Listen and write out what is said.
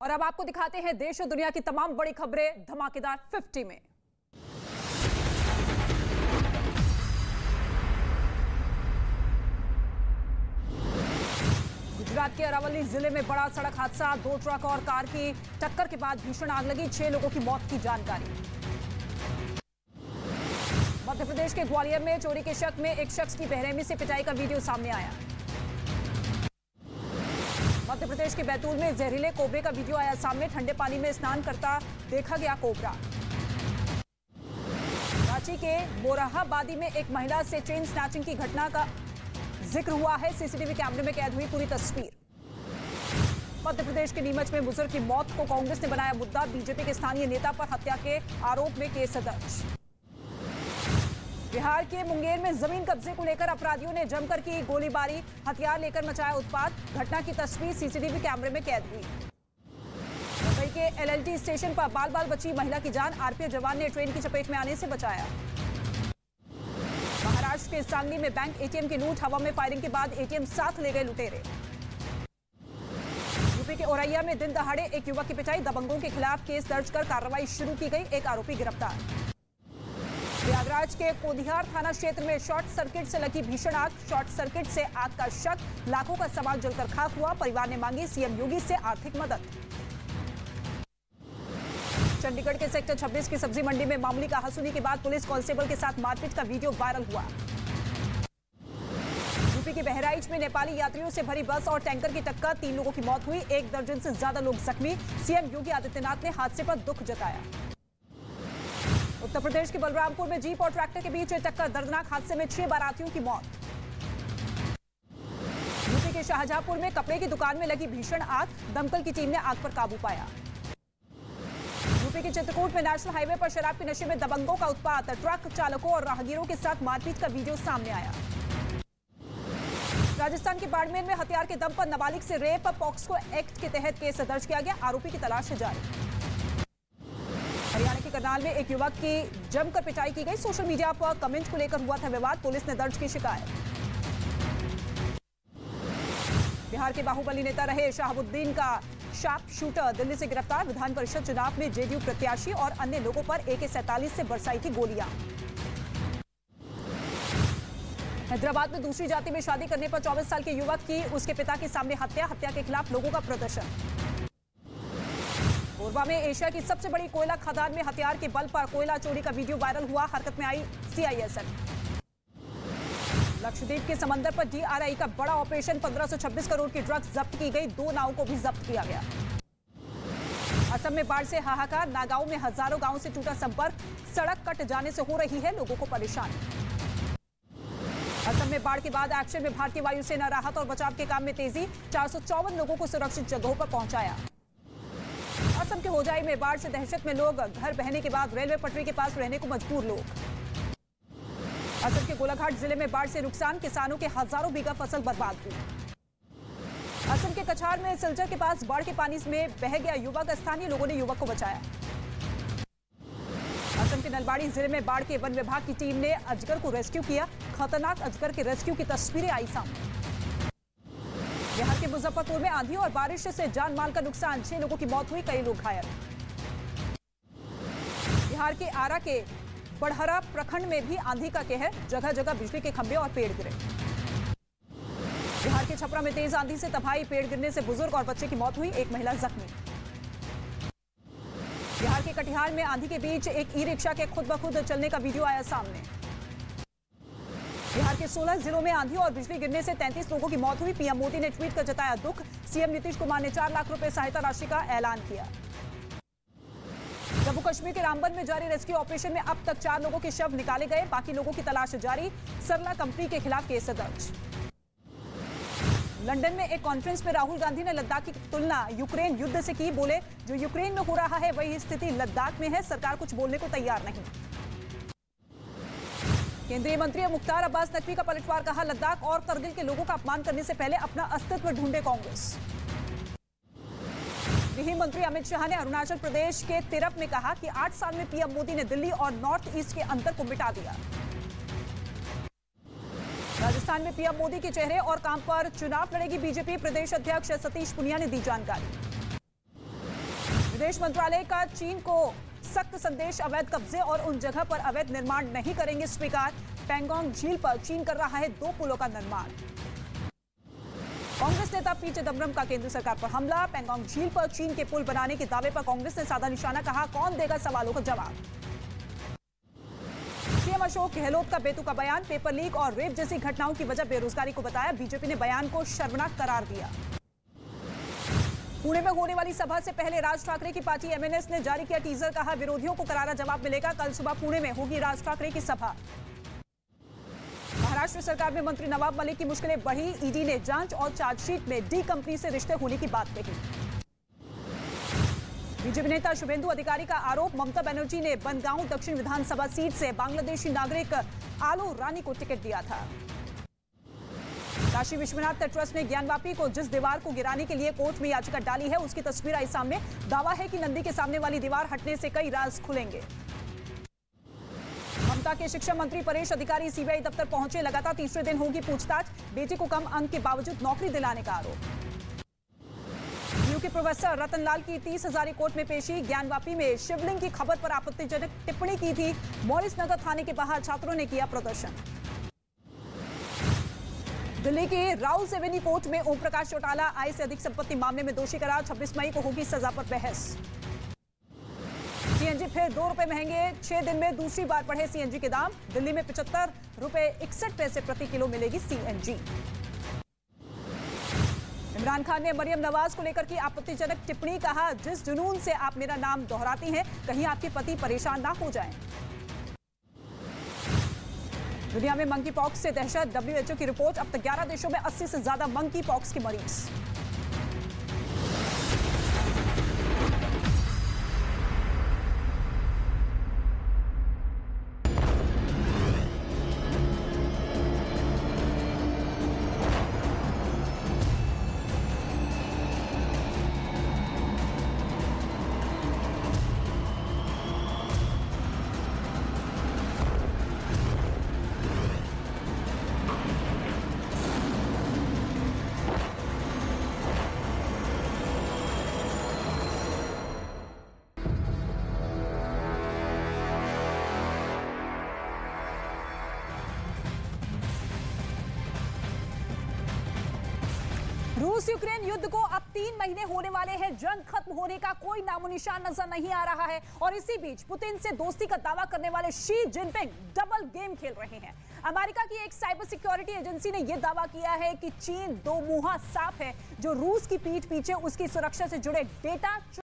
और अब आपको दिखाते हैं देश और दुनिया की तमाम बड़ी खबरें धमाकेदार 50 में। गुजरात के अरावली जिले में बड़ा सड़क हादसा, 2 ट्रक और कार की टक्कर के बाद भीषण आग लगी, 6 लोगों की मौत की जानकारी। मध्य प्रदेश के ग्वालियर में चोरी के शक में एक शख्स की बेरहमी से पिटाई का वीडियो सामने आया। मध्य प्रदेश के बैतूल में जहरीले कोबरे का वीडियो आया सामने, ठंडे पानी में स्नान करता देखा गया कोबरा। रांची के मोरहाबादी में एक महिला से चेन स्नैचिंग की घटना का जिक्र हुआ है, सीसीटीवी कैमरे में कैद हुई पूरी तस्वीर। मध्य प्रदेश के नीमच में बुजुर्ग की मौत को कांग्रेस ने बनाया मुद्दा, बीजेपी के स्थानीय नेता पर हत्या के आरोप में केस दर्ज। बिहार के मुंगेर में जमीन कब्जे को लेकर अपराधियों ने जमकर की गोलीबारी, हथियार लेकर मचाया उत्पात, घटना की तस्वीर सीसीटीवी कैमरे में कैद हुई। मुंबई के एलएलटी स्टेशन पर बाल बाल बची महिला की जान, आरपीएफ जवान ने ट्रेन की चपेट में आने से बचाया। महाराष्ट्र के सांगली में बैंक एटीएम की लूट, हवा में फायरिंग के बाद एटीएम साथ ले गए लुटेरे। यूपी के औरैया में दिन दहाड़े एक युवक की पिटाई, दबंगों के खिलाफ केस दर्ज कर कार्रवाई शुरू की गई, एक आरोपी गिरफ्तार। प्रयागराज के कोदिहार थाना क्षेत्र में शॉर्ट सर्किट से लगी भीषण आग, शॉर्ट सर्किट से आग का शक, लाखों का सामान जलकर खाक हुआ, परिवार ने मांगी सीएम योगी से आर्थिक मदद। चंडीगढ़ के सेक्टर 26 की सब्जी मंडी में मामूली कहासुनी के बाद पुलिस कांस्टेबल के साथ मारपीट का वीडियो वायरल हुआ। यूपी के बहराइच में नेपाली यात्रियों से भरी बस और टैंकर की टक्कर, 3 लोगों की मौत हुई, 1 दर्जन से ज्यादा लोग जख्मी, सीएम योगी आदित्यनाथ ने हादसे पर दुख जताया। उत्तर प्रदेश के बलरामपुर में जीप और ट्रैक्टर के बीच टक्कर, दर्दनाक हादसे में 6 बारातियों की मौत। यूपी के शाहजहांपुर में कपड़े की दुकान में लगी भीषण आग, दमकल की टीम ने आग पर काबू पाया। यूपी के चित्रकूट में नेशनल हाईवे पर शराब के नशे में दबंगों का उत्पात, ट्रक चालकों और राहगीरों के साथ मारपीट का वीडियो सामने आया। राजस्थान के बाड़मेर में हथियार के दम पर नाबालिग से रेप, पॉक्सो एक्ट के तहत केस दर्ज किया गया, आरोपी की तलाश जारी। हरियाणा के करनाल में एक युवक की जमकर पिटाई की गई, सोशल मीडिया पर कमेंट को लेकर हुआ था विवाद, पुलिस ने दर्ज की शिकायत। बिहार के बाहुबली नेता रहे शहाबुद्दीन का शार्प शूटर दिल्ली से गिरफ्तार, विधान परिषद चुनाव में जेडीयू प्रत्याशी और अन्य लोगों पर AK-47 से बरसाई थी गोलियां। हैदराबाद में दूसरी जाति में शादी करने पर 24 साल के युवक की उसके पिता के सामने हत्या के खिलाफ लोगों का प्रदर्शन। कोरबा में एशिया की सबसे बड़ी कोयला खदान में हथियार के बल पर कोयला चोरी का वीडियो वायरल हुआ, हरकत में आई CISF। लक्षद्वीप के समंदर पर DRI का बड़ा ऑपरेशन, 1526 करोड़ की ड्रग्स जब्त की गई, 2 नावों को भी जब्त किया गया। असम में बाढ़ से हाहाकार, नागांव में हजारों गांवों से टूटा संपर्क, सड़क कट जाने से हो रही है लोगों को परेशानी। असम में बाढ़ के बाद एक्शन में भारतीय वायुसेना, राहत और बचाव के काम में तेजी, 454 लोगों को सुरक्षित जगहों पर पहुंचाया। असम के होजाई में बाढ़ से दहशत में लोग, घर बहने के बाद रेलवे पटरी के पास रहने को मजबूर लोग। असम के गोलाघाट जिले में बाढ़ से नुकसान, किसानों के हजारों बीघा फसल बर्बाद हुई। असम के कछार में सिलचर के पास बाढ़ के पानी में बह गया युवक, स्थानीय लोगों ने युवक को बचाया। असम के नलबाड़ी जिले में बाढ़ के वन विभाग की टीम ने अजगर को रेस्क्यू किया, खतरनाक अजगर के रेस्क्यू की तस्वीरें आई सामने। बिहार के मुजफ्फरपुर में आंधी और बारिश से जान माल का नुकसान, 6 लोगों की मौत हुई, कई लोग घायल। बिहार के आरा के बड़हरा प्रखंड में भी आंधी का कहर, जगह जगह बिजली के खंभे और पेड़ गिरे। बिहार के छपरा में तेज आंधी से तबाही, पेड़ गिरने से बुजुर्ग और बच्चे की मौत हुई, एक महिला जख्मी। बिहार के कटिहार में आंधी के बीच एक ई-रिक्शा के खुद ब खुद चलने का वीडियो आया सामने। बिहार के 16 जिलों में आंधी और बिजली गिरने से 33 लोगों की मौत हुई, पीएम मोदी ने ट्वीट कर जताया दुख, सीएम नीतीश कुमार ने 4 लाख रुपए सहायता राशि का ऐलान किया। जम्मू कश्मीर के रामबन में जारी रेस्क्यू ऑपरेशन में अब तक 4 लोगों के शव निकाले गए, बाकी लोगों की तलाश जारी, सरला कंपनी के खिलाफ केस दर्ज। लंदन में एक कॉन्फ्रेंस में राहुल गांधी ने लद्दाख की तुलना यूक्रेन युद्ध से की, बोले जो यूक्रेन में हो रहा है वही स्थिति लद्दाख में है, सरकार कुछ बोलने को तैयार नहीं। केंद्रीय मंत्री मुख्तार अब्बास नकवी का पलटवार, कहा लद्दाख और करगिल के लोगों का अपमान करने से पहले अपना अस्तित्व ढूंढे कांग्रेस। गृह मंत्री अमित शाह ने अरुणाचल प्रदेश के तिरप में कहा कि 8 साल में पीएम मोदी ने दिल्ली और नॉर्थ ईस्ट के अंतर को मिटा दिया। राजस्थान में पीएम मोदी के चेहरे और काम पर चुनाव लड़ेगी बीजेपी, प्रदेश अध्यक्ष सतीश पुनिया ने दी जानकारी। विदेश मंत्रालय का चीन को सख्त संदेश, अवैध कब्जे और उन जगह पर अवैध निर्माण नहीं करेंगे स्वीकार। पैंगोंग झील पर चीन कर रहा है 2 पुलों का निर्माण। कांग्रेस नेता पी चिदंबरम का केंद्र सरकार पर हमला। पैंगोंग झील पर चीन के पुल बनाने के दावे पर कांग्रेस ने साधा निशाना, कहा कौन देगा सवालों का जवाब। सीएम अशोक गहलोत का बेतुका बयान, पेपर लीक और रेप जैसी घटनाओं की वजह बेरोजगारी को बताया। बीजेपी ने बयान को शर्मनाक करार दिया। पुणे में होने वाली सभा से पहले राज ठाकरे की पार्टी एमएनएस ने जारी किया टीजर, कहा विरोधियों को करारा जवाब मिलेगा। कल सुबह पुणे में होगी राज ठाकरे की सभा। महाराष्ट्र सरकार में मंत्री नवाब मलिक की मुश्किलें बढ़ी। ईडी ने जांच और चार्जशीट में डी कंपनी से रिश्ते होने की बात कही। बीजेपी नेता शुभेंदु अधिकारी का आरोप, ममता बनर्जी ने बनगांव दक्षिण विधानसभा सीट से बांग्लादेशी नागरिक आलो रानी को टिकट दिया था। काशी विश्वनाथ ट्रस्ट ने ज्ञानवापी को जिस दीवार को गिराने के लिए कोर्ट में याचिका डाली है, उसकी तस्वीर आई सामने। दावा है कि नंदी के सामने वाली दीवार हटने से कई राज खुलेंगे। ममता के शिक्षा मंत्री परेश अधिकारी सीबीआई दफ्तर पहुंचे, लगातार तीसरे दिन होगी पूछताछ। बेटे को कम अंक के बावजूद नौकरी दिलाने का आरोप। यूपी के प्रोफेसर रतनलाल की 30,000 कोर्ट में पेशी। ज्ञानवापी में शिवलिंग की खबर पर आपत्तिजनक टिप्पणी की थी। मॉरिस नगर थाने के बाहर छात्रों ने किया प्रदर्शन। दिल्ली के राउल्स एवेन्यू कोर्ट में ओम प्रकाश चौटाला आय से अधिक संपत्ति मामले में दोषी करार। 26 मई को होगी सजा पर बहस। सीएनजी फिर 2 रुपए महंगे, 6 दिन में दूसरी बार बढ़े सीएनजी के दाम। दिल्ली में 75 रुपए 61 पैसे प्रति किलो मिलेगी सीएनजी। इमरान खान ने मरियम नवाज को लेकर की आपत्तिजनक टिप्पणी, कहा जिस जुनून से आप मेरा नाम दोहराती हैं, कहीं आपके पति परेशान ना हो जाएं। दुनिया में मंकी पॉक्स से दहशत, WHO की रिपोर्ट, अब तक 11 देशों में 80 से ज्यादा मंकी पॉक्स के मरीज। रूस यूक्रेन युद्ध को अब 3 महीने होने वाले हैं। जंग खत्म होने का कोई नामोनिशान नजर नहीं आ रहा है और इसी बीच पुतिन से दोस्ती का दावा करने वाले शी जिनपिंग डबल गेम खेल रहे हैं। अमेरिका की एक साइबर सिक्योरिटी एजेंसी ने यह दावा किया है कि चीन 2 मुंहा सांप है जो रूस की पीठ पीछे उसकी सुरक्षा से जुड़े डेटा